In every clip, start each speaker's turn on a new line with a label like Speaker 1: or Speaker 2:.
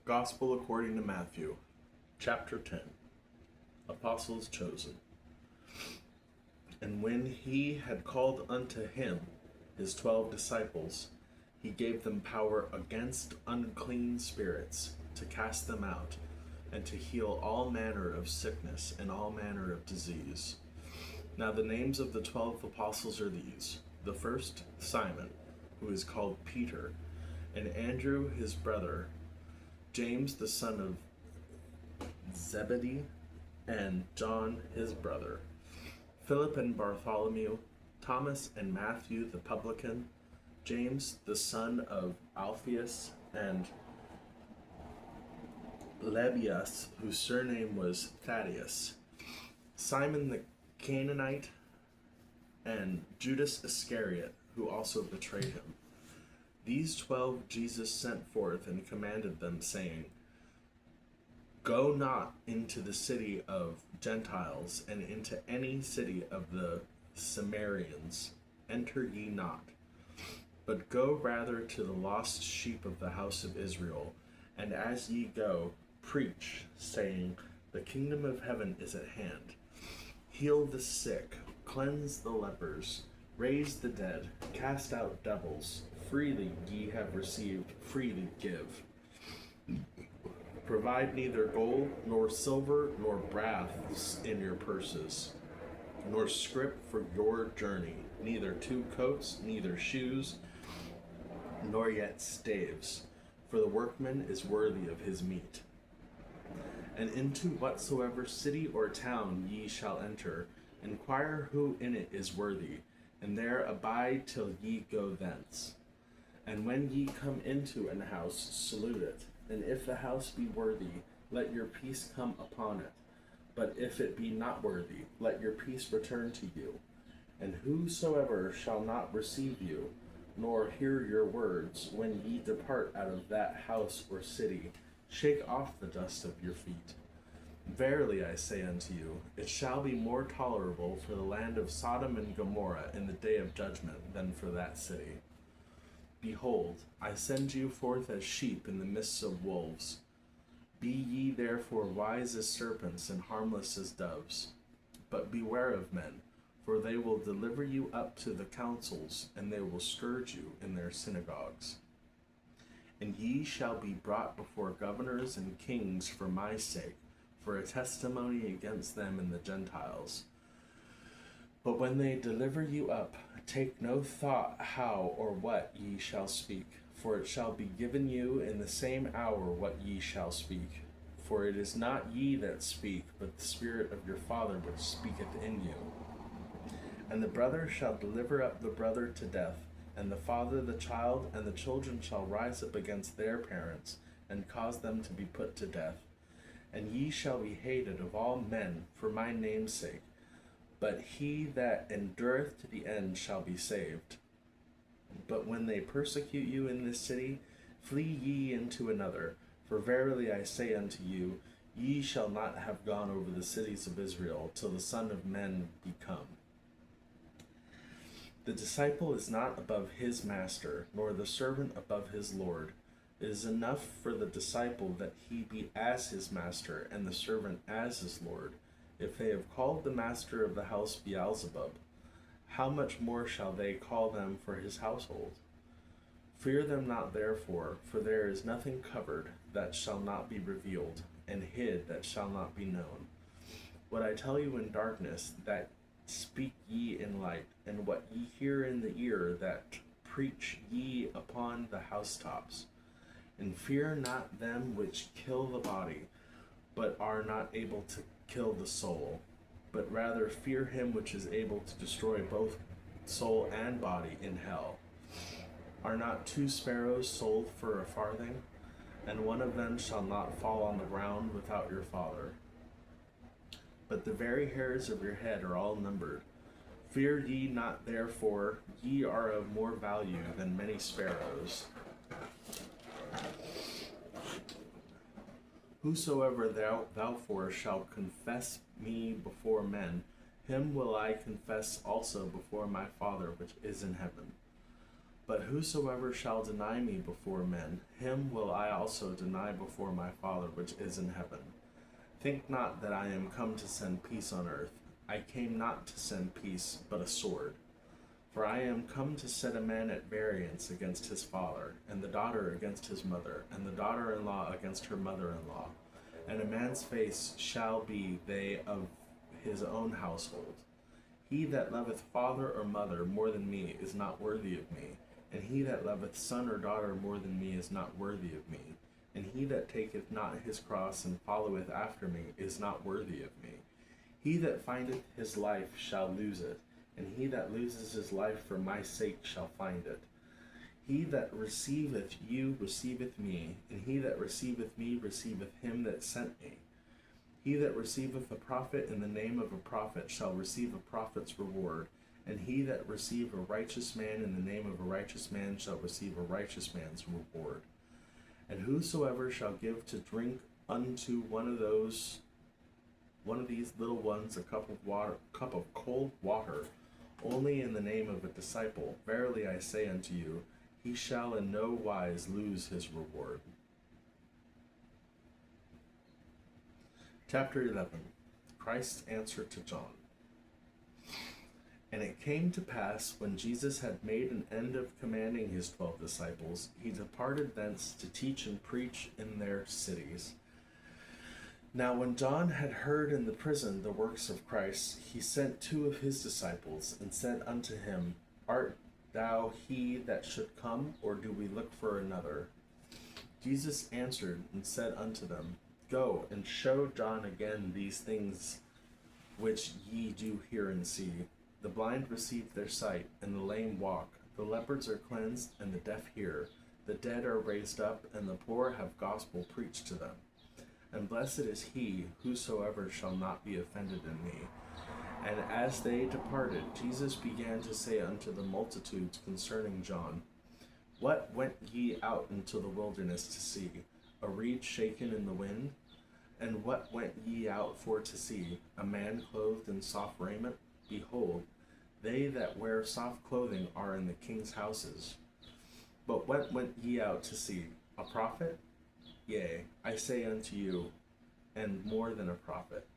Speaker 1: Gospel according to Matthew, chapter 10. Apostles chosen. And when he had called unto him his 12 disciples, he gave them power against unclean spirits to cast them out, and to heal all manner of sickness and all manner of disease. Now the names of the 12 apostles are these: the first, Simon, who is called Peter, and Andrew his brother, James the son of Zebedee, and John his brother, Philip and Bartholomew, Thomas and Matthew the publican, James the son of Alphaeus, and Lebbaeus, whose surname was Thaddeus, Simon the Canaanite, and Judas Iscariot, who also betrayed him. These 12 Jesus sent forth and commanded them, saying, Go not into the city of Gentiles, and into any city of the Samaritans enter ye not, but go rather to the lost sheep of the house of Israel. And as ye go, preach, saying, The kingdom of heaven is at hand. Heal the sick, cleanse the lepers, raise the dead, cast out devils. Freely ye have received, freely give. Provide neither gold, nor silver, nor brass in your purses, nor scrip for your journey, neither 2 coats, neither shoes, nor yet staves, for the workman is worthy of his meat. And into whatsoever city or town ye shall enter, inquire who in it is worthy, and there abide till ye go thence. And when ye come into an house, salute it. And if the house be worthy, let your peace come upon it. But if it be not worthy, let your peace return to you. And whosoever shall not receive you, nor hear your words, when ye depart out of that house or city, shake off the dust of your feet. Verily I say unto you, it shall be more tolerable for the land of Sodom and Gomorrah in the day of judgment than for that city. Behold, I send you forth as sheep in the midst of wolves. Be ye therefore wise as serpents and harmless as doves. But beware of men, for they will deliver you up to the councils, and they will scourge you in their synagogues. And ye shall be brought before governors and kings for my sake, for a testimony against them and the Gentiles. But when they deliver you up, take no thought how or what ye shall speak, for it shall be given you in the same hour what ye shall speak. For it is not ye that speak, but the Spirit of your Father which speaketh in you. And the brother shall deliver up the brother to death, and the father the child, and the children shall rise up against their parents, and cause them to be put to death. And ye shall be hated of all men for my name's sake, but he that endureth to the end shall be saved. But when they persecute you in this city, flee ye into another. For verily I say unto you, ye shall not have gone over the cities of Israel till the Son of Men be come. The disciple is not above his master, nor the servant above his Lord. It is enough for the disciple that he be as his master, and the servant as his Lord. If they have called the master of the house Beelzebub, how much more shall they call them for his household? Fear them not therefore, for there is nothing covered that shall not be revealed, and hid that shall not be known. What I tell you in darkness, that speak ye in light, and what ye hear in the ear, that preach ye upon the housetops. And fear not them which kill the body, but are not able to kill the soul, but rather fear him which is able to destroy both soul and body in hell. Are not 2 sparrows sold for a farthing? And one of them shall not fall on the ground without your Father. But the very hairs of your head are all numbered. Fear ye not therefore, ye are of more value than many sparrows. Whosoever thou for shall confess me before men, him will I confess also before my Father which is in heaven. But whosoever shall deny me before men, him will I also deny before my Father which is in heaven. Think not that I am come to send peace on earth. I came not to send peace, but a sword. For I am come to set a man at variance against his father, and the daughter against his mother, and the daughter-in-law against her mother-in-law. And a man's face shall be they of his own household. He that loveth father or mother more than me is not worthy of me, and he that loveth son or daughter more than me is not worthy of me. And he that taketh not his cross and followeth after me is not worthy of me. He that findeth his life shall lose it, and he that loses his life for my sake shall find it. He that receiveth you receiveth me, and he that receiveth me receiveth him that sent me. He that receiveth a prophet in the name of a prophet shall receive a prophet's reward, and he that receiveth a righteous man in the name of a righteous man shall receive a righteous man's reward. And whosoever shall give to drink unto one of these little ones a cup of cold water, only in the name of a disciple, verily I say unto you, he shall in no wise lose his reward. Chapter 11. Christ's answer to John. And it came to pass, when Jesus had made an end of commanding his 12 disciples, he departed thence to teach and preach in their cities. Now when John had heard in the prison the works of Christ, he sent 2 of his disciples, and said unto him, Art thou he that should come, or do we look for another? Jesus answered and said unto them, Go and show John again these things which ye do hear and see. The blind receive their sight, and the lame walk. The lepers are cleansed, and the deaf hear. The dead are raised up, and the poor have gospel preached to them. And blessed is he whosoever shall not be offended in me. And as they departed, Jesus began to say unto the multitudes concerning John, What went ye out into the wilderness to see? A reed shaken in the wind? And what went ye out for to see? A man clothed in soft raiment? Behold, they that wear soft clothing are in the king's houses. But what went ye out to see? A prophet? Yea, I say unto you, and more than a prophet.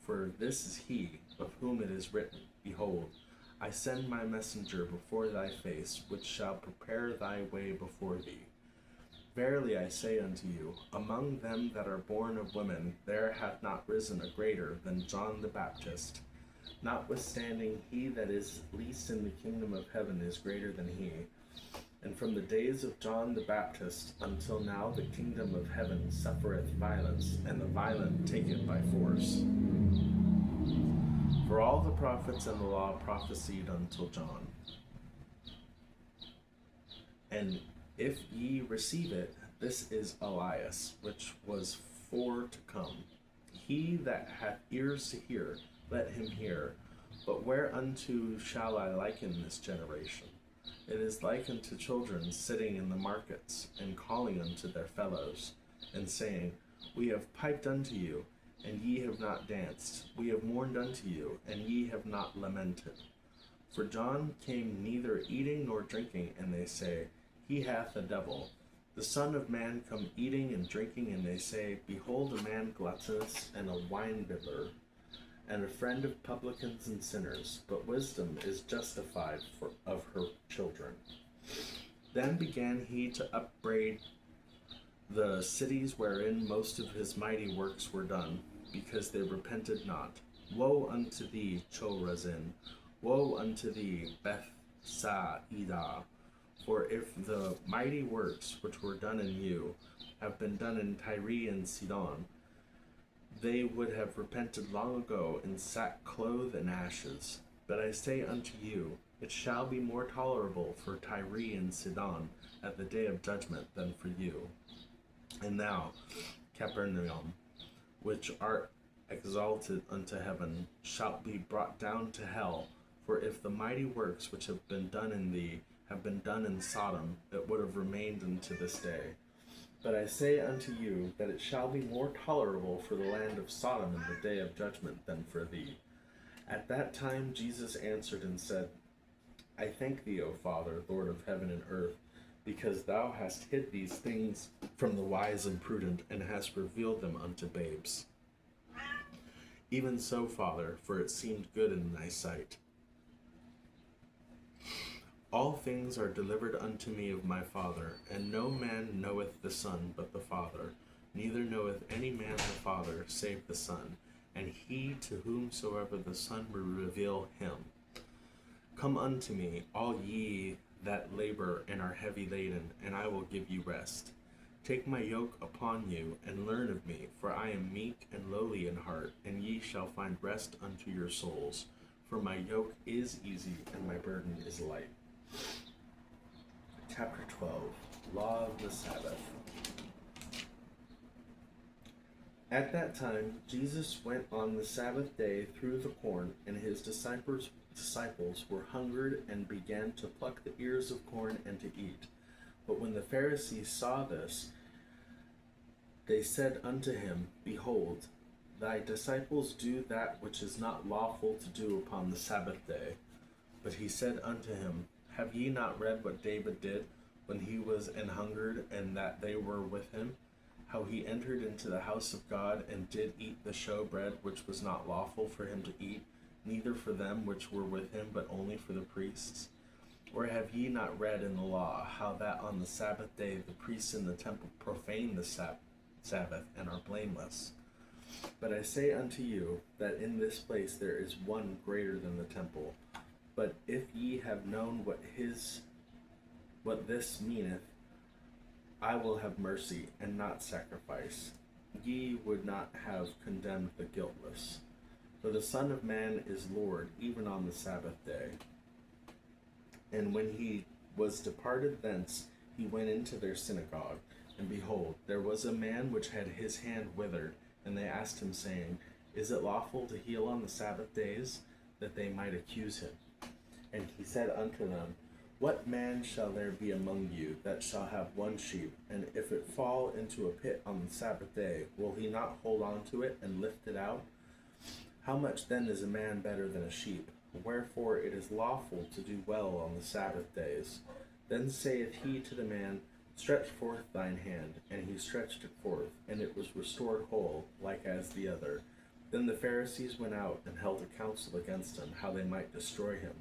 Speaker 1: For this is he, of whom it is written, Behold, I send my messenger before thy face, which shall prepare thy way before thee. Verily I say unto you, among them that are born of women, there hath not risen a greater than John the Baptist. Notwithstanding, he that is least in the kingdom of heaven is greater than he. And from the days of John the Baptist until now the kingdom of heaven suffereth violence, and the violent take it by force. For all the prophets and the law prophesied until John. And if ye receive it, this is Elias, which was for to come. He that hath ears to hear, let him hear. But whereunto shall I liken this generation? It is like unto children sitting in the markets, and calling unto their fellows, and saying, We have piped unto you, and ye have not danced. We have mourned unto you, and ye have not lamented. For John came neither eating nor drinking, and they say, He hath a devil. The Son of Man come eating and drinking, and they say, Behold a man gluttonous, and a winebibber, and a friend of publicans and sinners, but wisdom is justified of her children. Then began he to upbraid the cities wherein most of his mighty works were done, because they repented not. Woe unto thee, Chorazin! Woe unto thee, Bethsaida! For if the mighty works which were done in you have been done in Tyre and Sidon, they would have repented long ago in sackcloth and ashes. But I say unto you, it shall be more tolerable for Tyre and Sidon at the day of judgment than for you. And thou, Capernaum, which art exalted unto heaven, shalt be brought down to hell. For if the mighty works which have been done in thee have been done in Sodom, it would have remained unto this day. But I say unto you that it shall be more tolerable for the land of Sodom in the day of judgment than for thee. At that time Jesus answered and said, I thank thee, O Father, Lord of heaven and earth, because thou hast hid these things from the wise and prudent, and hast revealed them unto babes. Even so, Father, for it seemed good in thy sight. All things are delivered unto me of my Father, and no man knoweth the Son but the Father, neither knoweth any man the Father save the Son, and he to whomsoever the Son will reveal him. Come unto me, all ye that labor and are heavy laden, and I will give you rest. Take my yoke upon you, and learn of me, for I am meek and lowly in heart, and ye shall find rest unto your souls. For my yoke is easy, and my burden is light. Chapter 12, Law of the Sabbath. At that time, Jesus went on the Sabbath day through the corn, and his disciples were hungered and began to pluck the ears of corn and to eat. But when the Pharisees saw this, they said unto him, Behold, thy disciples do that which is not lawful to do upon the Sabbath day. But he said unto him, Have ye not read what David did when he was an hungered, and that they were with him? How he entered into the house of God, and did eat the showbread which was not lawful for him to eat, neither for them which were with him, but only for the priests? Or have ye not read in the law how that on the Sabbath day the priests in the temple profane the Sabbath, and are blameless? But I say unto you, that in this place there is one greater than the temple. But if ye have known what this meaneth, I will have mercy, and not sacrifice, ye would not have condemned the guiltless. For the Son of Man is Lord, even on the Sabbath day. And when he was departed thence, he went into their synagogue. And behold, there was a man which had his hand withered. And they asked him, saying, Is it lawful to heal on the Sabbath days? That they might accuse him. And he said unto them, What man shall there be among you that shall have one sheep, and if it fall into a pit on the Sabbath day, will he not hold on to it and lift it out? How much then is a man better than a sheep? Wherefore it is lawful to do well on the Sabbath days. Then saith he to the man, Stretch forth thine hand. And he stretched it forth, and it was restored whole, like as the other. Then the Pharisees went out and held a council against him, how they might destroy him.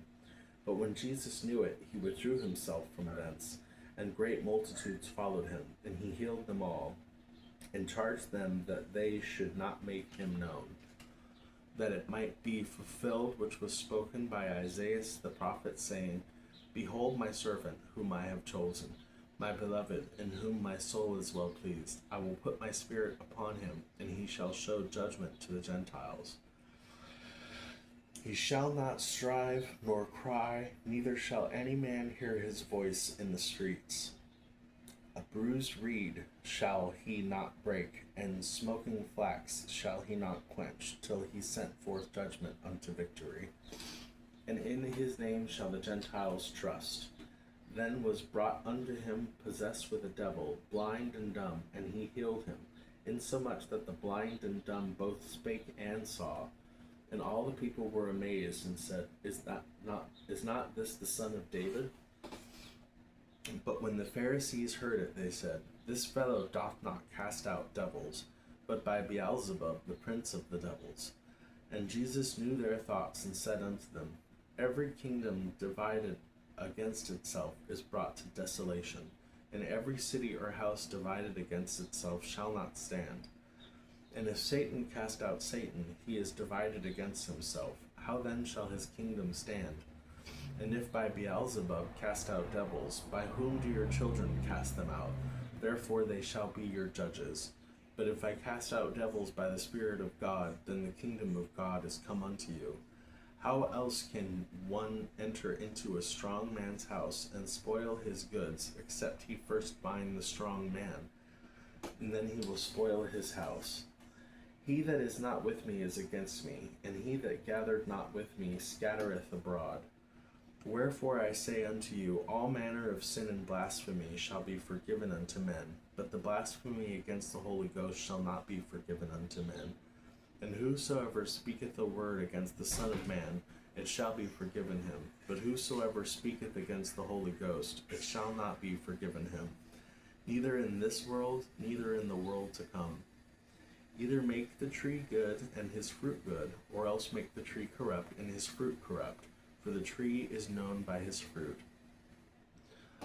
Speaker 1: But when Jesus knew it, he withdrew himself from thence, and great multitudes followed him, and he healed them all, and charged them that they should not make him known, that it might be fulfilled which was spoken by Isaiah the prophet, saying, Behold my servant, whom I have chosen, my beloved, in whom my soul is well pleased. I will put my spirit upon him, and he shall show judgment to the Gentiles. He shall not strive nor cry, neither shall any man hear his voice in the streets. A bruised reed shall he not break, and smoking flax shall he not quench, till he sent forth judgment unto victory. And in his name shall the Gentiles trust. Then was brought unto him possessed with a devil, blind and dumb, and he healed him, insomuch that the blind and dumb both spake and saw. And all the people were amazed, and said, Is not this the son of David? But when the Pharisees heard it, they said, This fellow doth not cast out devils, but by Beelzebub, the prince of the devils. And Jesus knew their thoughts, and said unto them, Every kingdom divided against itself is brought to desolation, and every city or house divided against itself shall not stand. And if Satan cast out Satan, he is divided against himself. How then shall his kingdom stand? And if by Beelzebub cast out devils, by whom do your children cast them out? Therefore they shall be your judges. But if I cast out devils by the Spirit of God, then the kingdom of God is come unto you. How else can one enter into a strong man's house and spoil his goods, except he first bind the strong man? And then he will spoil his house. He that is not with me is against me, and he that gathered not with me scattereth abroad. Wherefore I say unto you, all manner of sin and blasphemy shall be forgiven unto men, but the blasphemy against the Holy Ghost shall not be forgiven unto men. And whosoever speaketh a word against the Son of Man it shall be forgiven him. But whosoever speaketh against the Holy Ghost, it shall not be forgiven him, neither in this world, neither in the world to come. Either make the tree good, and his fruit good, or else make the tree corrupt, and his fruit corrupt. For the tree is known by his fruit.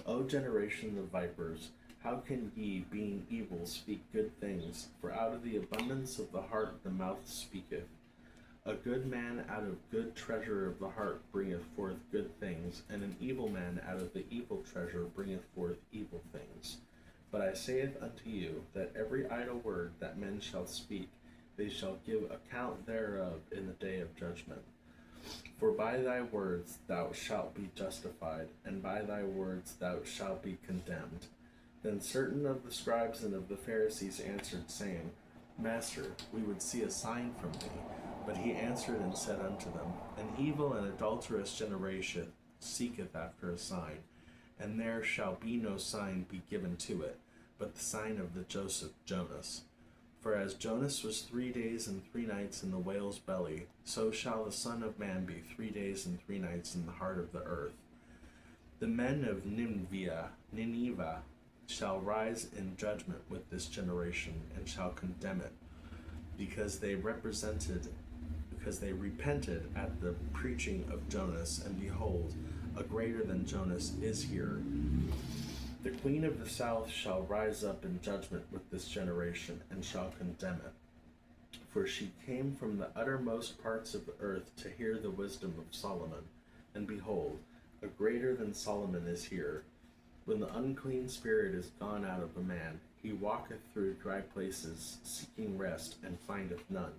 Speaker 1: O generation of vipers, how can ye, being evil, speak good things? For out of the abundance of the heart the mouth speaketh. A good man out of good treasure of the heart bringeth forth good things, and an evil man out of the evil treasure bringeth forth evil things. But I saith unto you, that every idle word that men shall speak, they shall give account thereof in the day of judgment. For by thy words thou shalt be justified, and by thy words thou shalt be condemned. Then certain of the scribes and of the Pharisees answered, saying, Master, we would see a sign from thee. But he answered and said unto them, An evil and adulterous generation seeketh after a sign, and there shall be no sign be given to it, but the sign of the Joseph Jonas. For as Jonas was 3 days and 3 nights in the whale's belly, so shall the Son of Man be 3 days and 3 nights in the heart of the earth. The men of Nineveh shall rise in judgment with this generation, and shall condemn it, because they repented at the preaching of Jonas, and behold, a greater than Jonas is here. The queen of the south shall rise up in judgment with this generation, and shall condemn it. For she came from the uttermost parts of the earth to hear the wisdom of Solomon, and behold, a greater than Solomon is here. When the unclean spirit is gone out of a man, he walketh through dry places, seeking rest, and findeth none.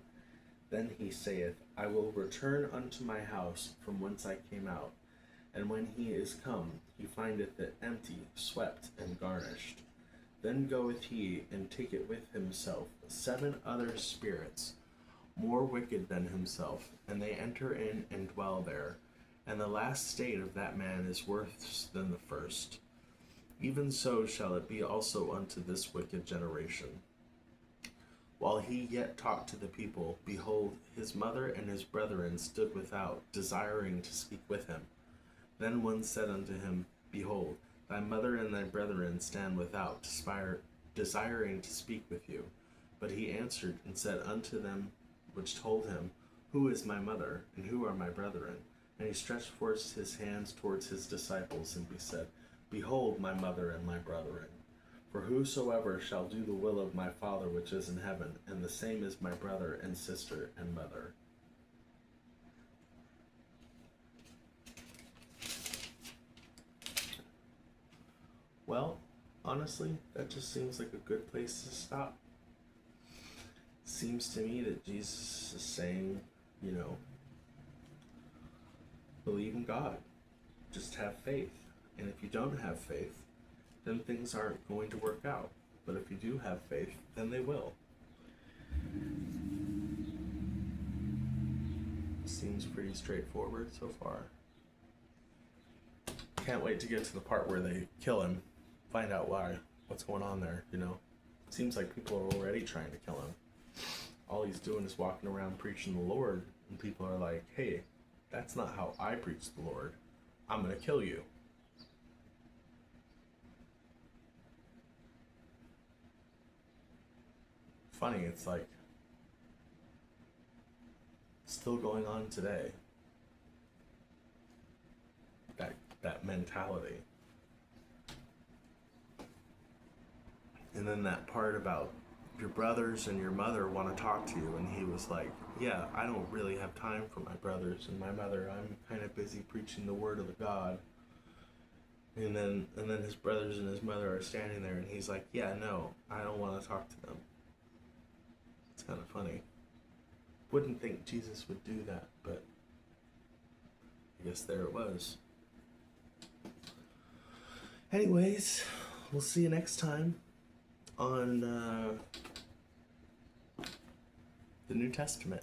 Speaker 1: Then he saith, I will return unto my house from whence I came out. And when he is come, he findeth it empty, swept, and garnished. Then goeth he, and taketh with himself 7 other spirits, more wicked than himself, and they enter in and dwell there. And the last state of that man is worse than the first. Even so shall it be also unto this wicked generation. While he yet talked to the people, behold, his mother and his brethren stood without, desiring to speak with him. Then one said unto him, Behold, thy mother and thy brethren stand without, desiring to speak with you. But he answered and said unto them which told him, Who is my mother, and who are my brethren? And he stretched forth his hands towards his disciples, and he said, Behold my mother and my brethren. For whosoever shall do the will of my Father which is in heaven, and the same is my brother and sister and mother. Well, honestly, that just seems like a good place to stop. Seems to me that Jesus is saying, believe in God. Just have faith. And if you don't have faith, then things aren't going to work out. But if you do have faith, then they will. Seems pretty straightforward so far. Can't wait to get to the part where they kill him. Find out what's going on there, Seems like people are already trying to kill him. All he's doing is walking around preaching the Lord, and people are like, hey, that's not how I preach the Lord. I'm going to kill you. Funny, it's like still going on today. That mentality. And then that part about your brothers and your mother want to talk to you, and he was like, yeah, I don't really have time for my brothers and my mother. I'm kind of busy preaching the word of the God. And then his brothers and his mother are standing there, and he's like, yeah, no, I don't want to talk to them. It's kind of funny. Wouldn't think Jesus would do that, but I guess there it was. Anyways, we'll see you next time on the New Testament.